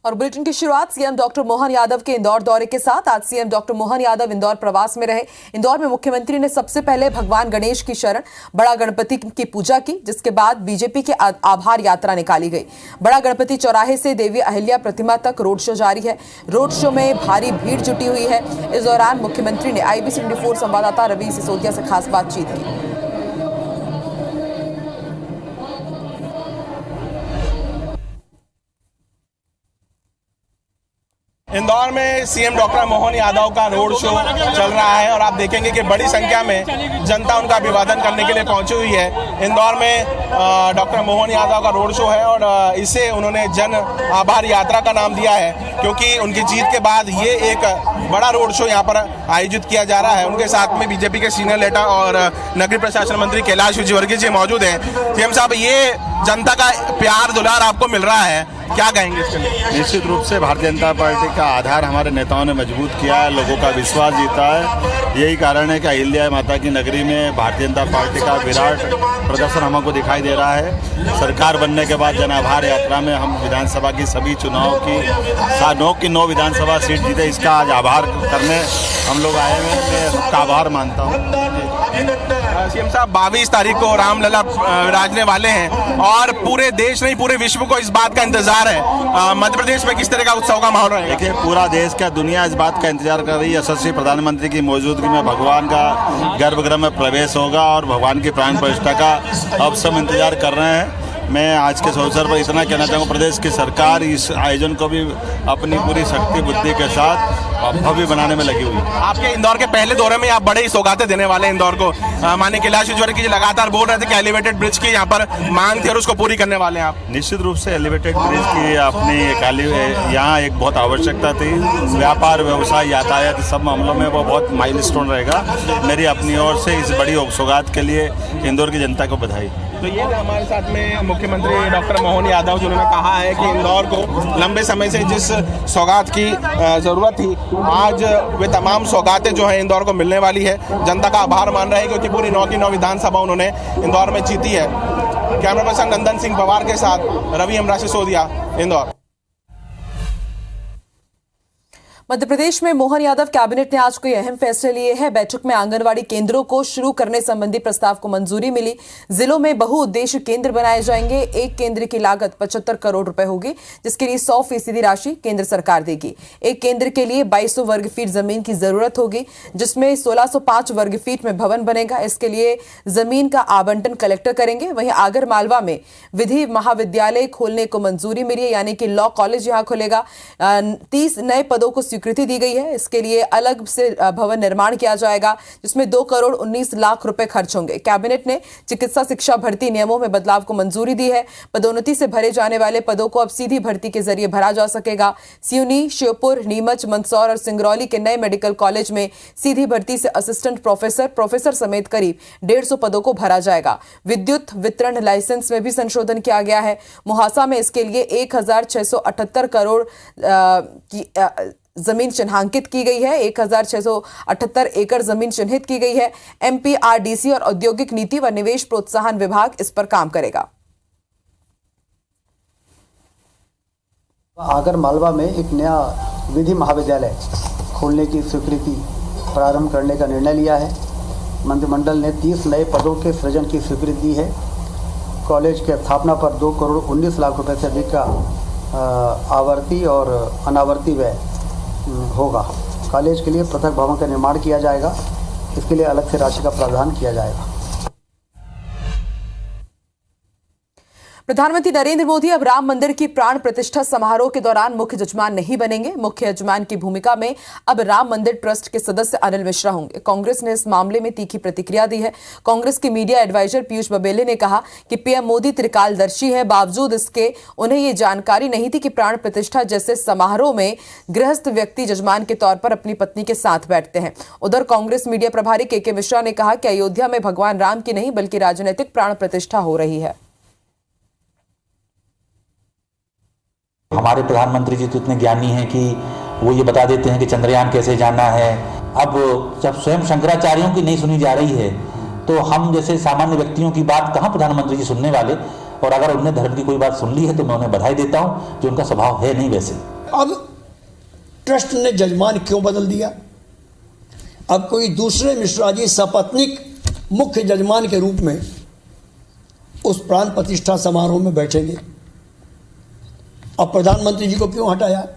और बुलेटिन की शुरुआत सीएम डॉक्टर मोहन यादव के इंदौर दौरे के साथ। आज सीएम डॉक्टर मोहन यादव इंदौर प्रवास में रहे। इंदौर में मुख्यमंत्री ने सबसे पहले भगवान गणेश की शरण बड़ा गणपति की पूजा की, जिसके बाद बीजेपी की आभार यात्रा निकाली गई। बड़ा गणपति चौराहे से देवी अहिल्या प्रतिमा तक रोड शो जारी है। रोड शो में भारी भीड़ जुटी हुई है। इस दौरान मुख्यमंत्री ने IBC 24 संवाददाता रवि सिसोदिया से खास बातचीत की। इंदौर में सीएम डॉक्टर मोहन यादव का रोड शो चल रहा है और आप देखेंगे कि बड़ी संख्या में जनता उनका अभिवादन करने के लिए पहुंची हुई है। इंदौर में डॉक्टर मोहन यादव का रोड शो है और इसे उन्होंने जन आभार यात्रा का नाम दिया है, क्योंकि उनकी जीत के बाद ये एक बड़ा रोड शो यहाँ पर आयोजित किया जा रहा है। उनके साथ में बीजेपी के सीनियर नेता और नगरीय प्रशासन मंत्री कैलाश विजयवर्गीय जी मौजूद हैं। सीएम साहब, ये जनता का प्यार दुलार आपको मिल रहा है, क्या कहेंगे इसके लिए? निश्चित रूप से भारतीय जनता पार्टी का आधार हमारे नेताओं ने मजबूत किया है, लोगों का विश्वास जीता है। यही कारण है कि अहिल्या माता की नगरी में भारतीय जनता पार्टी का विराट प्रदर्शन हमको दिखाई दे रहा है। सरकार बनने के बाद जन आभार यात्रा में हम विधानसभा की सभी चुनाव की 9 विधानसभा सीट जीते, इसका आज आभार करने हम लोग आए हैं। मैं सबका आभार मानता हूँ। सीएम साहब, 22 तारीख को रामलला विराजने वाले हैं और पूरे देश नहीं पूरे विश्व को इस बात का इंतजार है। मध्य प्रदेश में किस तरह का उत्सव का माहौल रहेगा? देखिए, पूरा देश क्या दुनिया इस बात का इंतजार कर रही है। यशस्वी प्रधानमंत्री की मौजूदगी में भगवान का गर्भगृह में प्रवेश होगा और भगवान की प्राण प्रतिष्ठा का अब सब इंतजार कर रहे हैं। मैं आज के अवसर पर इतना कहना चाहूँगा, प्रदेश की सरकार इस आयोजन को भी अपनी पूरी शक्ति बुद्धि के साथ भव्य बनाने में लगी हुई है। आपके इंदौर के पहले दौरे में आप बड़े ही सौगातें देने वाले हैं इंदौर को। माननीय कैलाश विजयवर्गीय जी लगातार बोल रहे थे कि एलिवेटेड ब्रिज की यहाँ पर मांग थी और उसको पूरी करने वाले हैं आप। निश्चित रूप से एलिवेटेड ब्रिज की अपनी यहाँ एक बहुत आवश्यकता थी। व्यापार, व्यवसाय, यातायात सब मामलों में वो बहुत माइलस्टोन रहेगा। मेरी अपनी ओर से इस बड़ी सौगात के लिए इंदौर की जनता को बधाई। तो ये हमारे साथ में मुख्यमंत्री डॉक्टर मोहन यादव, जिन्होंने कहा है कि इंदौर को लंबे समय से जिस सौगात की ज़रूरत थी, आज वे तमाम सौगातें जो हैं इंदौर को मिलने वाली है। जनता का आभार मान रहे हैं क्योंकि पूरी 9 की 9 विधानसभा उन्होंने इंदौर में जीती है। कैमरा पर्सन नंदन सिंह पवार के साथ रवि सिसोदिया, इंदौर। मध्य प्रदेश में मोहन यादव कैबिनेट ने आज कोई अहम फैसले लिए हैं। बैठक में आंगनवाड़ी केंद्रों को शुरू करने संबंधी प्रस्ताव को मंजूरी मिली। जिलों में बहुउद्देश्य केंद्र बनाए जाएंगे। एक केंद्र की लागत 75 करोड़ रुपए होगी, जिसके लिए 100% राशि केंद्र सरकार देगी। एक केंद्र के लिए 2200 वर्ग फीट जमीन की जरूरत होगी, जिसमें 1605 वर्ग फीट में भवन बनेगा। इसके लिए जमीन का आवंटन कलेक्टर करेंगे। वहीं आगर मालवा में विधि महाविद्यालय खोलने को मंजूरी मिली है, यानी कि लॉ कॉलेज यहां खुलेगा। 30 नए पदों को स्वीकृति दी गई है। इसके लिए अलग से भवन निर्माण किया जाएगा, जिसमें 2 करोड़ 19 लाख रुपए खर्च होंगे। कैबिनेट ने चिकित्सा शिक्षा भर्ती नियमों में बदलाव को मंजूरी दी है। पदोन्नति से भरे जाने वाले पदों को अब सीधी भर्ती के जरिए भरा जा सकेगा। सिवनी, श्योपुर, नीमच, मंदसौर और सिंगरौली के नए मेडिकल कॉलेज में सीधी भर्ती से असिस्टेंट प्रोफेसर समेत करीब 150 पदों को भरा जाएगा। विद्युत वितरण लाइसेंस में भी संशोधन किया गया है। मुहासा में इसके लिए 1678 करोड़ की जमीन चिन्हांकित की गई है। 1678 एकड़ जमीन चिन्हित की गई है। MPRDC और औद्योगिक नीति व निवेश प्रोत्साहन विभाग इस पर काम करेगा। आगर मालवा में एक नया विधि महाविद्यालय खोलने की स्वीकृति प्रारंभ करने का निर्णय लिया है। मंत्रिमंडल ने 30 नए पदों के सृजन की स्वीकृति दी है। कॉलेज की स्थापना पर 2 करोड़ 19 लाख रुपए से अधिक का आवर्ती और अनावर्ती व्यय होगा। कॉलेज के लिए पृथक भवन का निर्माण किया जाएगा। इसके लिए अलग से राशि का प्रावधान किया जाएगा। प्रधानमंत्री नरेंद्र मोदी अब राम मंदिर की प्राण प्रतिष्ठा समारोह के दौरान मुख्य यजमान नहीं बनेंगे। मुख्य यजमान की भूमिका में अब राम मंदिर ट्रस्ट के सदस्य अनिल मिश्रा होंगे। कांग्रेस ने इस मामले में तीखी प्रतिक्रिया दी है। कांग्रेस के मीडिया एडवाइजर पीयूष बबेले ने कहा कि पीएम मोदी त्रिकालदर्शी हैं, बावजूद इसके उन्हें ये जानकारी नहीं थी कि प्राण प्रतिष्ठा जैसे समारोह में गृहस्थ व्यक्ति यजमान के तौर पर अपनी पत्नी के साथ बैठते हैं। उधर कांग्रेस मीडिया प्रभारी के मिश्रा ने कहा कि अयोध्या में भगवान राम की नहीं बल्कि राजनीतिक प्राण प्रतिष्ठा हो रही है। हमारे प्रधानमंत्री जी तो इतने ज्ञानी हैं कि वो ये बता देते हैं कि चंद्रयान कैसे जाना है। अब जब स्वयं शंकराचार्यों की नहीं सुनी जा रही है, तो हम जैसे सामान्य व्यक्तियों की बात कहाँ प्रधानमंत्री जी सुनने वाले। और अगर उन्होंने धर्म की कोई बात सुन ली है तो मैं उन्हें बधाई देता हूँ, जो उनका स्वभाव है नहीं वैसे। अब ट्रस्ट ने जजमान क्यों बदल दिया? अब कोई दूसरे मिश्रा जी सपत्नीक मुख्य जजमान के रूप में उस प्राण प्रतिष्ठा समारोह में बैठेंगे। अब प्रधानमंत्री जी को क्यों हटाया?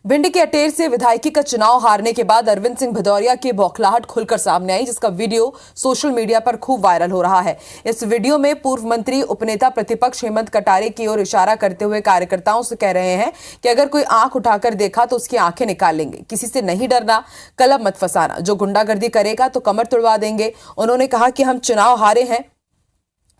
भिंड के अटेर से विधायकी का चुनाव हारने के बाद अरविंद सिंह भदौरिया की बौखलाहट खुलकर सामने आई, जिसका वीडियो सोशल मीडिया पर खूब वायरल हो रहा है। इस वीडियो में पूर्व मंत्री उपनेता प्रतिपक्ष हेमंत कटारे की ओर इशारा करते हुए कार्यकर्ताओं से कह रहे हैं कि अगर कोई आंख उठाकर देखा तो उसकी आंखें निकाल लेंगे, किसी से नहीं डरना, कलम मत फंसाना, जो गुंडागर्दी करेगा तो कमर तुड़वा देंगे। उन्होंने कहा कि हम चुनाव हारे हैं,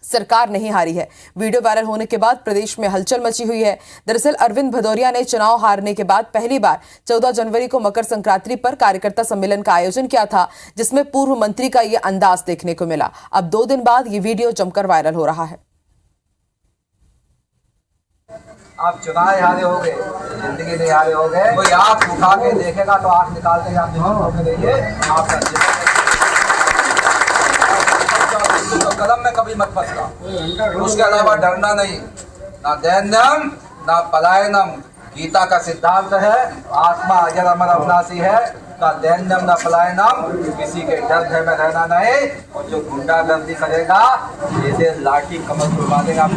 सरकार नहीं हारी है। वीडियो वायरल होने के बाद प्रदेश में हलचल मची हुई है। दरअसल अरविंद भदौरिया ने चुनाव हारने के बाद पहली बार 14 जनवरी को मकर संक्रांति पर कार्यकर्ता सम्मेलन का आयोजन किया था, जिसमें पूर्व मंत्री का यह अंदाज देखने को मिला। अब 2 दिन बाद ये वीडियो जमकर वायरल हो रहा है। आप चुनाव हारे हो गए, जिंदगी नहीं हारे हो गए। कोई आंख उठा के देखेगा तो आंख निकाल के आप तो कदम में कभी मत फंसना। उसके अलावा डरना नहीं, ना दैन्यम ना पलायनम। गीता का सिद्धांत है, आत्मा अजर अमर अविनाशी है। ना दैन्यम ना पलायनम, किसी के डर भय में रहना नहीं। और जो गुंडागर्दी करेगा जैसे लाठी कमर तुड़वा देगा।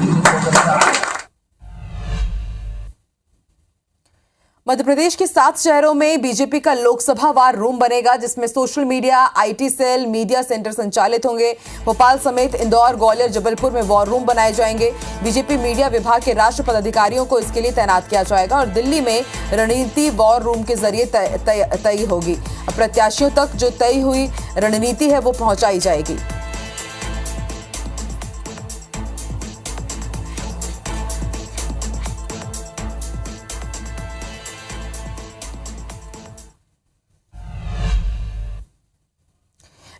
मध्य प्रदेश के 7 शहरों में बीजेपी का लोकसभा वार रूम बनेगा, जिसमें social media, IT cell, media centre संचालित होंगे। भोपाल समेत इंदौर, ग्वालियर, जबलपुर में वॉर रूम बनाए जाएंगे। बीजेपी मीडिया विभाग के राष्ट्र पदाधिकारियों को इसके लिए तैनात किया जाएगा और दिल्ली में रणनीति वॉर रूम के जरिए तय होगी। प्रत्याशियों तक जो तय हुई रणनीति है वो पहुंचाई जाएगी।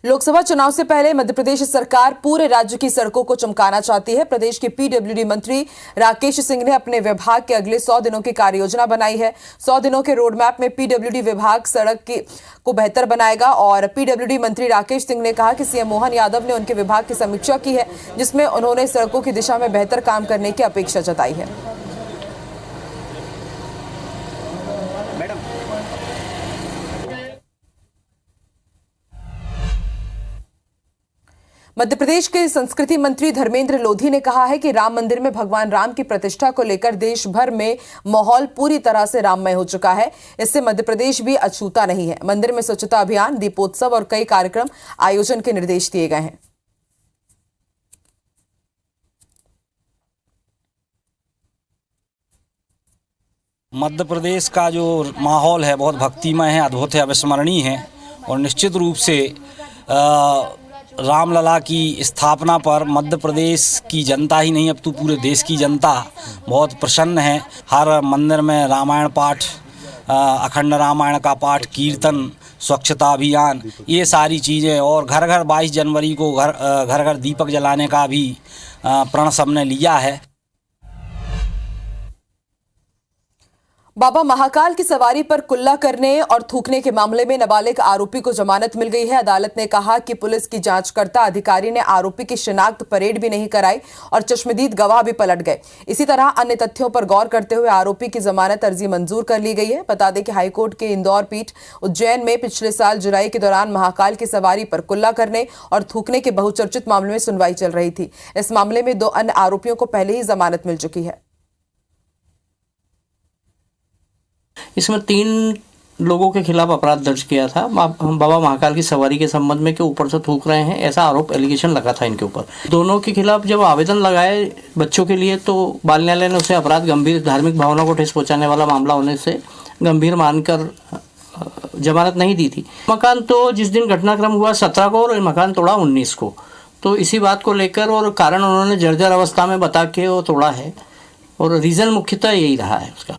लोकसभा चुनाव से पहले मध्य प्रदेश सरकार पूरे राज्य की सड़कों को चमकाना चाहती है। प्रदेश के पीडब्ल्यूडी मंत्री राकेश सिंह ने अपने विभाग के अगले 100 दिनों की कार्ययोजना बनाई है। 100 दिनों के रोड मैप में पीडब्ल्यूडी विभाग सड़क को बेहतर बनाएगा और पीडब्ल्यूडी मंत्री राकेश सिंह ने कहा कि सीएम मोहन यादव ने उनके विभाग की समीक्षा की है, जिसमें उन्होंने सड़कों की दिशा में बेहतर काम करने की अपेक्षा जताई है। मध्य प्रदेश के संस्कृति मंत्री धर्मेंद्र लोधी ने कहा है कि राम मंदिर में भगवान राम की प्रतिष्ठा को लेकर देश भर में माहौल पूरी तरह से राममय हो चुका है। इससे मध्य प्रदेश भी अछूता नहीं है। मंदिर में स्वच्छता अभियान, दीपोत्सव और कई कार्यक्रम आयोजन के निर्देश दिए गए हैं। मध्य प्रदेश का जो माहौल है बहुत भक्तिमय है, अद्भुत है, अविस्मरणीय है और निश्चित रूप से रामलला की स्थापना पर मध्य प्रदेश की जनता ही नहीं अब तो पूरे देश की जनता बहुत प्रसन्न है। हर मंदिर में रामायण पाठ, अखंड रामायण का पाठ, कीर्तन, स्वच्छता अभियान, ये सारी चीज़ें और घर घर 22 जनवरी को घर घर दीपक जलाने का भी प्रण सबने लिया है। बाबा महाकाल की सवारी पर कुल्ला करने और थूकने के मामले में नाबालिग आरोपी को जमानत मिल गई है। अदालत ने कहा कि पुलिस की जांचकर्ता अधिकारी ने आरोपी की शिनाख्त परेड भी नहीं कराई और चश्मदीद गवाह भी पलट गए। इसी तरह अन्य तथ्यों पर गौर करते हुए आरोपी की जमानत अर्जी मंजूर कर ली गई है। बता दें कि हाईकोर्ट के इंदौर पीठ उज्जैन में पिछले साल जुलाई के दौरान महाकाल की सवारी पर कुल्ला करने और थूकने के बहुचर्चित मामले में सुनवाई चल रही थी। इस मामले में 2 अन्य आरोपियों को पहले ही जमानत मिल चुकी है। इसमें 3 लोगों के खिलाफ अपराध दर्ज किया था। बाबा महाकाल की सवारी के संबंध में कि ऊपर से थूक रहे हैं, ऐसा आरोप एलिगेशन लगा था इनके ऊपर। दोनों के खिलाफ जब आवेदन लगाए बच्चों के लिए तो बाल न्यायालय ने उसे अपराध गंभीर धार्मिक भावना को ठेस पहुंचाने वाला मामला होने से गंभीर मानकर जमानत नहीं दी थी। मकान तो जिस दिन घटनाक्रम हुआ 17 को और मकान तोड़ा 19 को, तो इसी बात को लेकर और कारण उन्होंने जर्जर अवस्था में बता के वो तोड़ा है और रीज़न मुख्यतः यही रहा है उसका।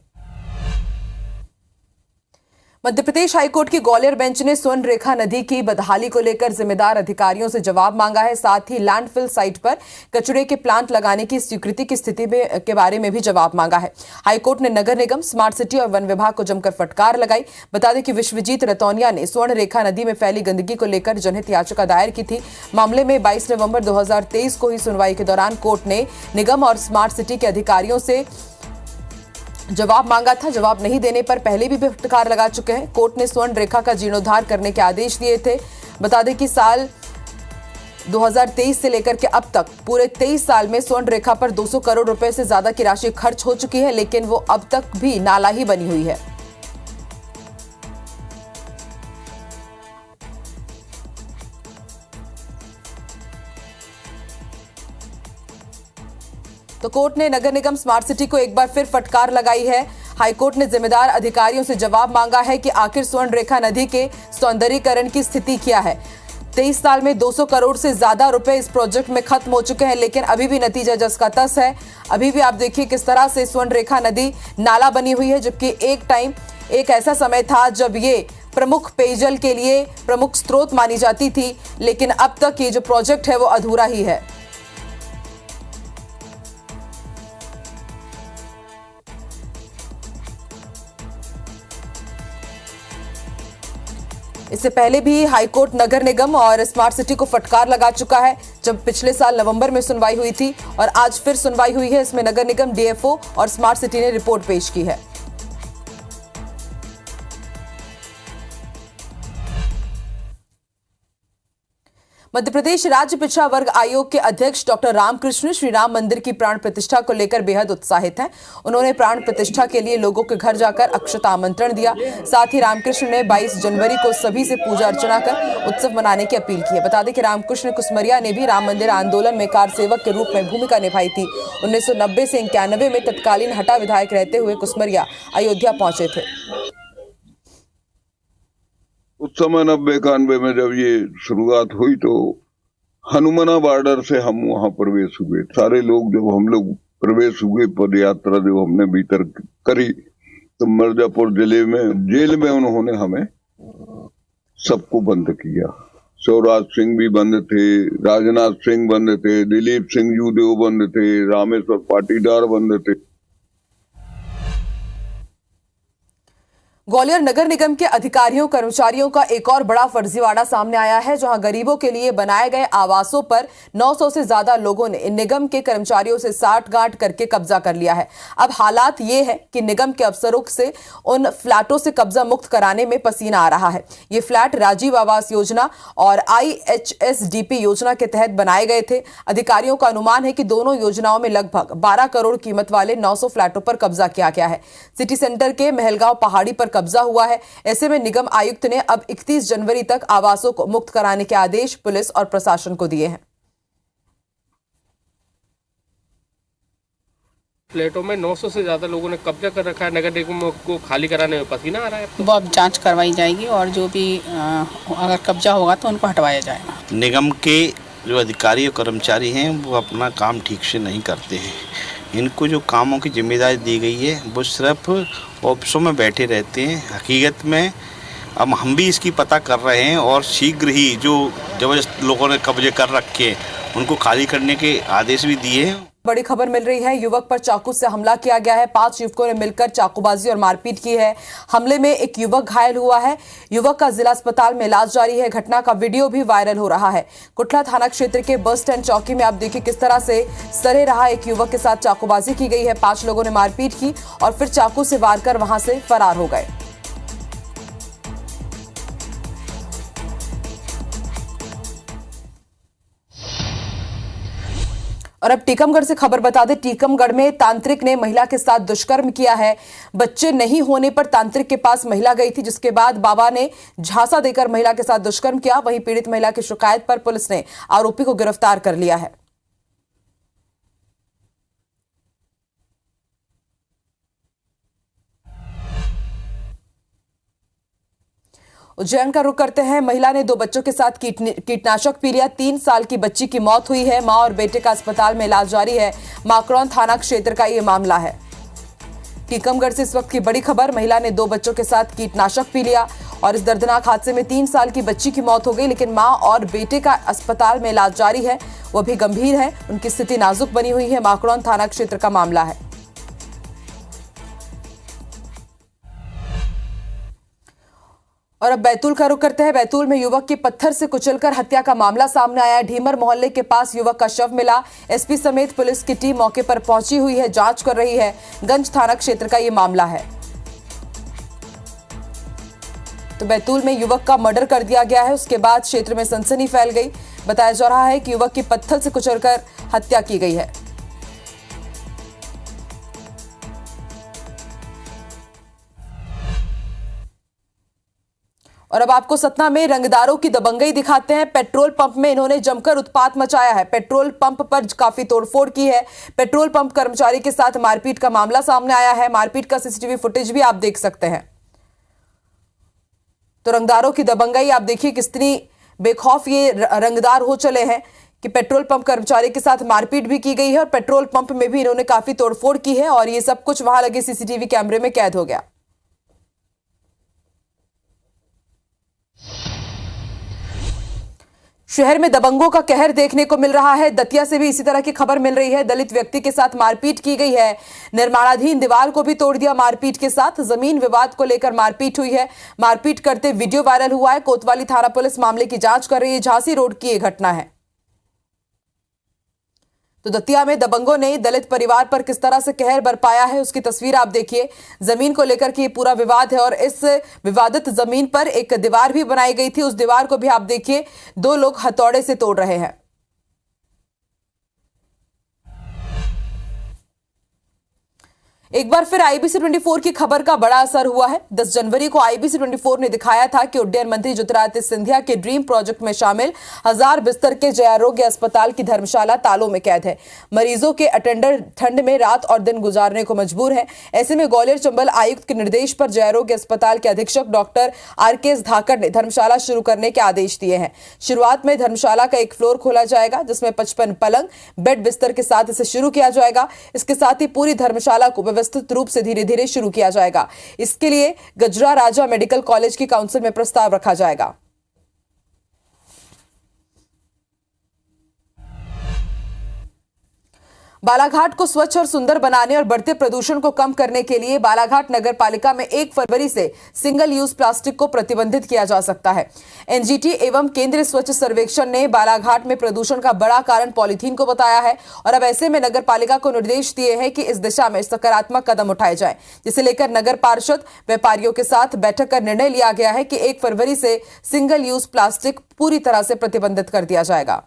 मध्य प्रदेश हाईकोर्ट की ग्वालियर बेंच ने स्वर्ण रेखा नदी की बदहाली को लेकर जिम्मेदार अधिकारियों से जवाब मांगा है। साथ ही लैंडफिल साइट पर कचरे के प्लांट लगाने की स्वीकृति की स्थिति के बारे में भी जवाब मांगा है। हाईकोर्ट ने नगर निगम, स्मार्ट सिटी और वन विभाग को जमकर फटकार लगाई। बता दें कि विश्वजीत रतौनिया ने स्वर्ण रेखा नदी में फैली गंदगी को लेकर जनहित याचिका दायर की थी। मामले में 22 नवंबर 2023 को हुई सुनवाई के दौरान कोर्ट ने निगम और स्मार्ट सिटी के अधिकारियों से जवाब मांगा था। जवाब नहीं देने पर पहले भी फटकार लगा चुके हैं। कोर्ट ने स्वर्ण रेखा का जीर्णोद्धार करने के आदेश दिए थे। बता दें कि साल 2023 से लेकर के अब तक पूरे 23 साल में स्वर्ण रेखा पर 200 करोड़ रुपए से ज्यादा की राशि खर्च हो चुकी है, लेकिन वो अब तक भी नाला ही बनी हुई है। तो कोर्ट ने नगर निगम, स्मार्ट सिटी को एक बार फिर फटकार लगाई है। हाईकोर्ट ने जिम्मेदार अधिकारियों से जवाब मांगा है कि आखिर स्वर्ण रेखा नदी के सौंदर्यीकरण की स्थिति क्या है। 23 साल में 200 करोड़ से ज्यादा रुपए इस प्रोजेक्ट में खत्म हो चुके हैं, लेकिन अभी भी नतीजा जस का तस है। अभी भी आप देखिए किस तरह से स्वर्ण रेखा नदी नाला बनी हुई है, जबकि एक ऐसा समय था जब ये प्रमुख पेयजल के लिए प्रमुख स्रोत मानी जाती थी, लेकिन अब तक ये जो प्रोजेक्ट है वो अधूरा ही है। इससे पहले भी हाईकोर्ट नगर निगम और स्मार्ट सिटी को फटकार लगा चुका है, जब पिछले साल नवंबर में सुनवाई हुई थी और आज फिर सुनवाई हुई है। इसमें नगर निगम, डीएफओ और स्मार्ट सिटी ने रिपोर्ट पेश की है। मध्य प्रदेश राज्य पिछड़ा वर्ग आयोग के अध्यक्ष डॉक्टर रामकृष्ण श्री राम मंदिर की प्राण प्रतिष्ठा को लेकर बेहद उत्साहित हैं। उन्होंने प्राण प्रतिष्ठा के लिए लोगों के घर जाकर अक्षता आमंत्रण दिया। साथ ही रामकृष्ण ने 22 जनवरी को सभी से पूजा अर्चना कर उत्सव मनाने की अपील की है। बता दें कि रामकृष्ण कुसमरिया ने भी राम मंदिर आंदोलन में कार सेवक के रूप में भूमिका निभाई थी। 1990 से 91 में तत्कालीन हटा विधायक रहते हुए कुसमरिया अयोध्या पहुंचे थे। उस समय 90-91 में जब ये शुरुआत हुई तो हनुमाना बॉर्डर से हम वहां प्रवेश हुए। सारे लोग जब हम लोग प्रवेश हुए, पद यात्रा जो हमने भीतर करी, तो मिर्जापुर जिले में जेल में उन्होंने हमें सबको बंद किया। शिवराज सिंह भी बंद थे, राजनाथ सिंह बंद थे, दिलीप सिंह जूदेव बंद थे, रामेश्वर पाटीदार बंद थे। ग्वालियर नगर निगम के अधिकारियों कर्मचारियों का एक और बड़ा फर्जीवाड़ा सामने आया है, जहां गरीबों के लिए बनाए गए आवासों पर 900 से ज्यादा लोगों ने निगम के कर्मचारियों से साठगांठ करके कब्जा कर लिया है। अब हालात ये है कि निगम के अफसरों से उन फ्लैटों से कब्जा मुक्त कराने में पसीना आ रहा है। ये फ्लैट राजीव आवास योजना और IHSDP योजना के तहत बनाए गए थे। अधिकारियों का अनुमान है कि दोनों योजनाओं में लगभग 12 करोड़ कीमत वाले 900 फ्लैटों पर कब्जा किया गया है। सिटी सेंटर के महलगांव पहाड़ी पर कब्जा हुआ है। ऐसे में निगम आयुक्त ने अब 31 जनवरी तक आवासों को मुक्त कराने के आदेश पुलिस और प्रशासन को दिए हैं। फ्लैटों में 900 से ज्यादा लोगों ने कब्जा कर रखा है। नगर निगम को खाली कराने में पसीना आ रहा है। वो अब जांच करवाई जाएगी और जो भी अगर कब्जा होगा तो उनको हटवाया जाएगा। निगम के जो अधिकारी और कर्मचारी हैं वो अपना काम ठीक से नहीं करते हैं। इनको जो कामों की जिम्मेदारी दी गई है वो सिर्फ ऑफिसों में बैठे रहते हैं। हकीकत में अब हम भी इसकी पता कर रहे हैं और शीघ्र ही जो जबरदस्त लोगों ने कब्जे कर रखे उनको खाली करने के आदेश भी दिए हैं। बड़ी खबर मिल रही है, युवक पर चाकू से हमला किया गया है। 5 युवकों ने मिलकर चाकूबाजी और मारपीट की है। हमले में एक युवक घायल हुआ है। युवक का जिला अस्पताल में इलाज जारी है। घटना का वीडियो भी वायरल हो रहा है। कुटला थाना क्षेत्र के बस स्टैंड चौकी में आप देखिए किस तरह से सरे रहा एक युवक के साथ चाकूबाजी की गई है। 5 लोगों ने मारपीट की और फिर चाकू से वार कर वहां से फरार हो गए। और अब टीकमगढ़ से खबर बता दें, टीकमगढ़ में तांत्रिक ने महिला के साथ दुष्कर्म किया है। बच्चे नहीं होने पर तांत्रिक के पास महिला गई थी, जिसके बाद बाबा ने झांसा देकर महिला के साथ दुष्कर्म किया। वहीं पीड़ित महिला की शिकायत पर पुलिस ने आरोपी को गिरफ्तार कर लिया है। उज्जैन का रुख करते हैं। महिला ने 2 बच्चों के साथ कीटनाशक पी लिया। 3 साल की बच्ची की मौत हुई है। मां और बेटे का अस्पताल में इलाज जारी है। माकरौन थाना क्षेत्र का ये मामला है। टीकमगढ़ से इस वक्त की बड़ी खबर, महिला ने 2 बच्चों के साथ कीटनाशक पी लिया और इस दर्दनाक हादसे में 3 साल की बच्ची की मौत हो गई, लेकिन मां और बेटे का अस्पताल में इलाज जारी है, वो भी गंभीर है, उनकी स्थिति नाजुक बनी हुई है। माकड़ौन थाना क्षेत्र का मामला है। और अब बैतूल का रुख करते हैं। बैतूल में युवक की पत्थर से कुचलकर हत्या का मामला सामने आया है। ढीमर मोहल्ले के पास युवक का शव मिला। एसपी समेत पुलिस की टीम मौके पर पहुंची हुई है, जांच कर रही है। गंज थाना क्षेत्र का ये मामला है। तो बैतूल में युवक का मर्डर कर दिया गया है, उसके बाद क्षेत्र में सनसनी फैल गई। बताया जा रहा है कि युवक की पत्थर से कुचलकर हत्या की गई है। और अब आपको सतना में रंगदारों की दबंगई दिखाते हैं। पेट्रोल पंप में इन्होंने जमकर उत्पात मचाया है। पेट्रोल पंप पर काफी तोड़फोड़ की है। पेट्रोल पंप कर्मचारी के साथ मारपीट का मामला सामने आया है। मारपीट का सीसीटीवी फुटेज भी आप देख सकते हैं। तो रंगदारों की दबंगई आप देखिए, कितनी बेखौफ ये रंगदार हो चले हैं कि पेट्रोल पंप कर्मचारी के साथ मारपीट भी की गई है और पेट्रोल पंप में भी इन्होंने काफी तोड़फोड़ की है और ये सब कुछ वहां लगे सीसीटीवी कैमरे में कैद हो गया। शहर में दबंगों का कहर देखने को मिल रहा है। दतिया से भी इसी तरह की खबर मिल रही है। दलित व्यक्ति के साथ मारपीट की गई है। निर्माणाधीन दीवार को भी तोड़ दिया मारपीट के साथ। जमीन विवाद को लेकर मारपीट हुई है। मारपीट करते वीडियो वायरल हुआ है। कोतवाली थाना पुलिस मामले की जांच कर रही है। झांसी रोड की यह घटना है। तो दतिया में दबंगों ने दलित परिवार पर किस तरह से कहर बरपाया है, उसकी तस्वीर आप देखिए। जमीन को लेकर के ये पूरा विवाद है और इस विवादित जमीन पर एक दीवार भी बनाई गई थी। उस दीवार को भी आप देखिए, 2 लोग हथौड़े से तोड़ रहे हैं। एक बार फिर आईबीसी 24 की खबर का बड़ा असर हुआ है। 10 जनवरी को आईबीसी 24 ने दिखाया था कि उड्डयन मंत्री ज्योतिरादित्य सिंधिया के ड्रीम प्रोजेक्ट में शामिल 1000 बिस्तर के जय आरोग्य अस्पताल की धर्मशाला तालों में कैद है। मरीजों के अटेंडर ठंड में रात और दिन गुजारने को मजबूर हैं। ऐसे में ग्वालियर चंबल आयुक्त के निर्देश पर जय आरोग्य अस्पताल के अधीक्षक डॉक्टर आरकेएस धाकर ने धर्मशाला शुरू करने के आदेश दिए हैं। शुरुआत में धर्मशाला का एक फ्लोर खोला जाएगा, जिसमें 55 पलंग बेड बिस्तर के साथ इसे शुरू किया जाएगा। इसके साथ ही पूरी धर्मशाला को व्यवस्थित रूप से धीरे धीरे शुरू किया जाएगा। इसके लिए गजरा राजा मेडिकल कॉलेज की काउंसिल में प्रस्ताव रखा जाएगा। बालाघाट को स्वच्छ और सुंदर बनाने और बढ़ते प्रदूषण को कम करने के लिए बालाघाट नगर पालिका में 1 फरवरी से सिंगल यूज प्लास्टिक को प्रतिबंधित किया जा सकता है। एनजीटी एवं केंद्रीय स्वच्छ सर्वेक्षण ने बालाघाट में प्रदूषण का बड़ा कारण पॉलीथीन को बताया है और अब ऐसे में नगर पालिका को निर्देश दिए हैं कि इस दिशा में सकारात्मक कदम उठाए जाए, जिसे लेकर नगर पार्षद व्यापारियों के साथ बैठक कर निर्णय लिया गया है कि 1 फरवरी से सिंगल यूज प्लास्टिक पूरी तरह से प्रतिबंधित कर दिया जाएगा।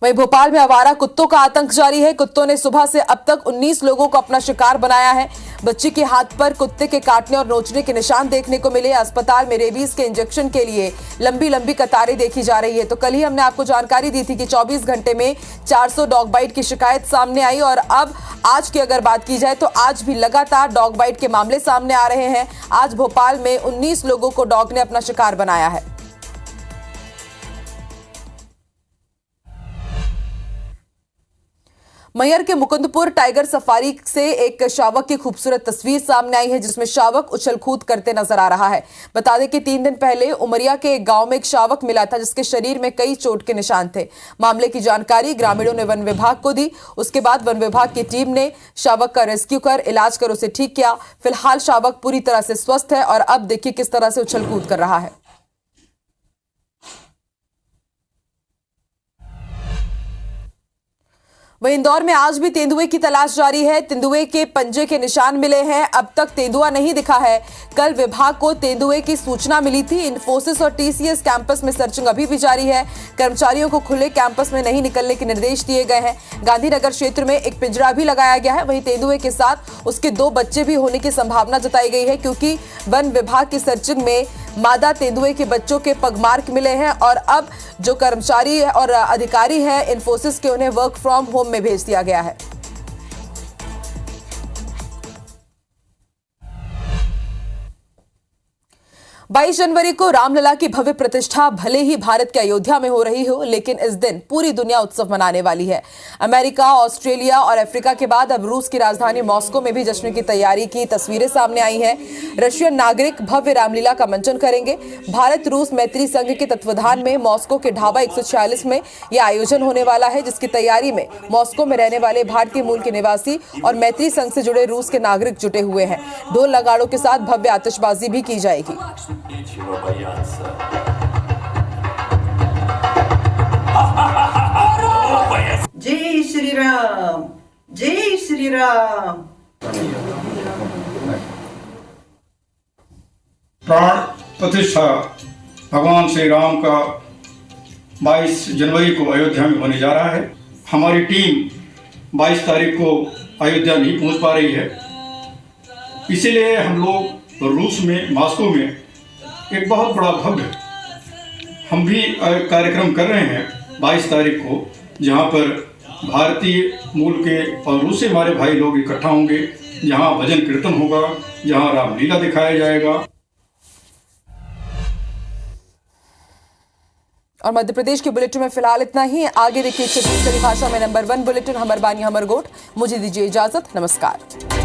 वहीं भोपाल में आवारा कुत्तों का आतंक जारी है। कुत्तों ने सुबह से अब तक 19 लोगों को अपना शिकार बनाया है। बच्ची के हाथ पर कुत्ते के काटने और नोचने के निशान देखने को मिले। अस्पताल में रेबीज के इंजेक्शन के लिए लंबी लंबी कतारें देखी जा रही है। तो कल ही हमने आपको जानकारी दी थी कि 24 घंटे में 400 डॉग बाइट की शिकायत सामने आई और अब आज की अगर बात की जाए तो आज भी लगातार डॉग बाइट के मामले सामने आ रहे हैं। आज भोपाल में 19 लोगों को डॉग ने अपना शिकार बनाया है। मैयर के मुकुंदपुर टाइगर सफारी से एक शावक की खूबसूरत तस्वीर सामने आई है, जिसमें शावक उछल कूद करते नजर आ रहा है। बता दें कि 3 दिन पहले उमरिया के एक गांव में एक शावक मिला था, जिसके शरीर में कई चोट के निशान थे। मामले की जानकारी ग्रामीणों ने वन विभाग को दी। उसके बाद वन विभाग की टीम ने शावक का रेस्क्यू कर इलाज कर उसे ठीक किया। फिलहाल शावक पूरी तरह से स्वस्थ है और अब देखिए किस तरह से उछल कूद कर रहा है। वहीं इंदौर में आज भी तेंदुए की तलाश जारी है। तेंदुए के पंजे के निशान मिले हैं। अब तक तेंदुआ नहीं दिखा है। कल विभाग को तेंदुए की सूचना मिली थी। इन्फोसिस और टीसीएस कैंपस में सर्चिंग अभी भी जारी है। कर्मचारियों को खुले कैंपस में नहीं निकलने के निर्देश दिए गए हैं। गांधीनगर क्षेत्र में एक पिंजरा भी लगाया गया है। वहीं तेंदुए के साथ उसके 2 बच्चे भी होने की संभावना जताई गई है, क्योंकि वन विभाग की सर्चिंग में मादा तेंदुए के बच्चों के पगमार्क मिले हैं और अब जो कर्मचारी और अधिकारी हैं इन्फोसिस के, उन्हें वर्क फ्रॉम होम में भेज दिया गया है। 22 जनवरी को रामलला की भव्य प्रतिष्ठा भले ही भारत के अयोध्या में हो रही हो, लेकिन इस दिन पूरी दुनिया उत्सव मनाने वाली है। अमेरिका, ऑस्ट्रेलिया और अफ्रीका के बाद अब रूस की राजधानी मॉस्को में भी जश्न की तैयारी की तस्वीरें सामने आई हैं। रशियन नागरिक भव्य रामलीला का मंचन करेंगे। भारत रूस मैत्री संघ के तत्वाधान में मॉस्को के ढाबा 146 में यह आयोजन होने वाला है, जिसकी तैयारी में मॉस्को में रहने वाले भारतीय मूल के निवासी और मैत्री संघ से जुड़े रूस के नागरिक जुटे हुए हैं। ढोल नगाड़ों के साथ भव्य आतिशबाजी भी की जाएगी। जय श्री राम, जय श्री राम। प्राण प्रतिष्ठा भगवान श्री राम का 22 जनवरी को अयोध्या में होने जा रहा है। हमारी टीम 22 तारीख को अयोध्या नहीं पहुंच पा रही है, इसीलिए हम लोग रूस में मॉस्को में एक बहुत बड़ा भव्य हम भी कार्यक्रम कर रहे हैं 22 तारीख को, जहां पर भारतीय मूल के और रूसी हमारे भाई लोग इकट्ठा होंगे, जहां भजन कीर्तन होगा, जहां रामलीला दिखाया जाएगा। और मध्य प्रदेश के बुलेटिन में फिलहाल इतना ही। आगे देखिए छत्तीसगढ़ी भाषा में नंबर 1 बुलेटिन हमर बानी हमर गोठ। मुझे दीजिए इजाजत। नमस्कार।